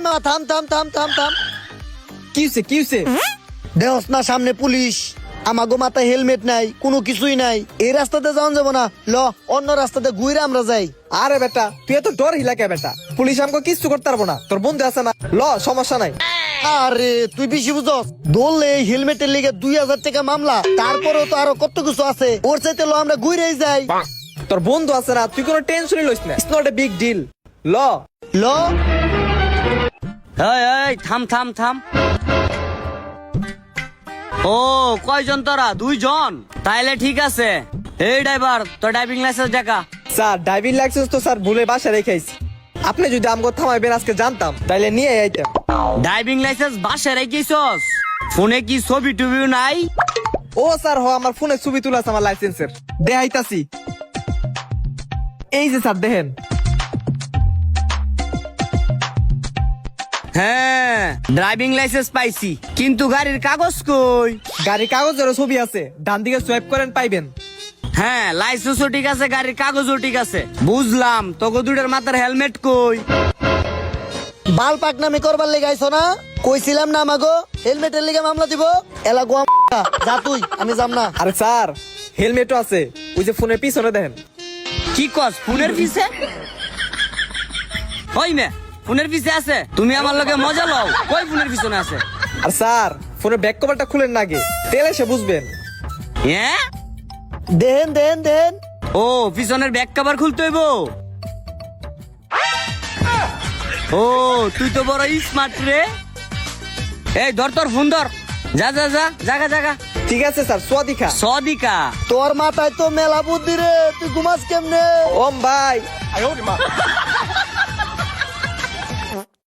মামা থাম থাম থাম থাম থাম। কি হইছে দেহস না সামনে পুলিশ, আমাগো মাথায় হেলমেট নাই, কোনো কিছুই নাই। এই রাস্তাতে যাওয়া যাবো না, ল অন্য রাস্তাতে ঘুরে আমরা যাই। আরে বেটা তুই এত ডর হিলাকে বেটা, পুলিশ আমাকে কিছু করতে পারবো না, তোর বন্ধু আছে না, ল সমস্যা নাই। আরে তুই বেশি বুঝস, ধরলে এই হেলমেটের লিগে 2000 টাকা মামলা, তারপরেও তো আরো কত কিছু আছে। ওর চাইতে ল আমরা ঘুরেই যাই। তোর বন্ধু আছে না, তুই কোনো টেনশনই লইস না, it's not a big deal. ল ল এই এই থাম থাম থাম। ও কয়জন তোরা? 2 জন? তাইলে ঠিক আছে। এই ড্রাইভার, তোর ড্রাইভিং লাইসেন্স দেখা। স্যার ড্রাইভিং লাইসেন্স তো স্যার ভুলে বাসা রেখেছি, আপনি যদি আমগো থামাইবেন আজকে জানতাম তাইলে নিয়ে আইতাম। ড্রাইভিং লাইসেন্স বাসায় রেখেছস? ফোনে কি ছবি টুবিও নাই? ও স্যার আমার ফোনে ছবি তুলা আছে আমার লাইসেন্সের, দেখাইতাছি। এই যে স্যার দেখেন। হ্যাঁ ড্রাইভিং লাইসেন্স পাইছি, কিন্তু গাড়ির কাগজ কই? গাড়ির কাগজেরও ছবি আছে, ডান দিকে সোয়াইপ করেন পাইবেন। হ্যাঁ লাইসেন্সও ঠিক আছে, গাড়ির কাগজও ঠিক আছে, বুঝলাম। তোকে দুটার মাথার হেলমেট কই? বাল পাকনামি করবার লেগে আইছো না? কইছিলাম না আমাগো হেলমেটের লিগে মামলা দিব। এলা গোয়া যা তুই, আমি যাম না। আরে স্যার হেলমেটও আছে, ওই যে ফোনের পিছনে দেখেন। কি কস ফোনের পিছে? ওই মে ফোনের পিছে আছে? তুমি আমার লগে মজা লও, কই ফোনের পিছনে আছে? আর স্যার ফোনের ব্যাক কভারটা খুলেন না আগে, তেলে সে বুঝবেন। হ্যাঁ দেন দেন দেন। ও পিছনের ব্যাক কভার খুলতে হইব। ও তুই তো বড় স্মার্ট রে। এই ধর তোর ফোন ধর, যা যা যা জাগা জাগা। ঠিক আছে স্যার, সোয়াদিখা। সদিকা তোর মাথায় তো মেলা বুদ্ধি রে, তুই ঘুমাস কেমনে? ওম ভাই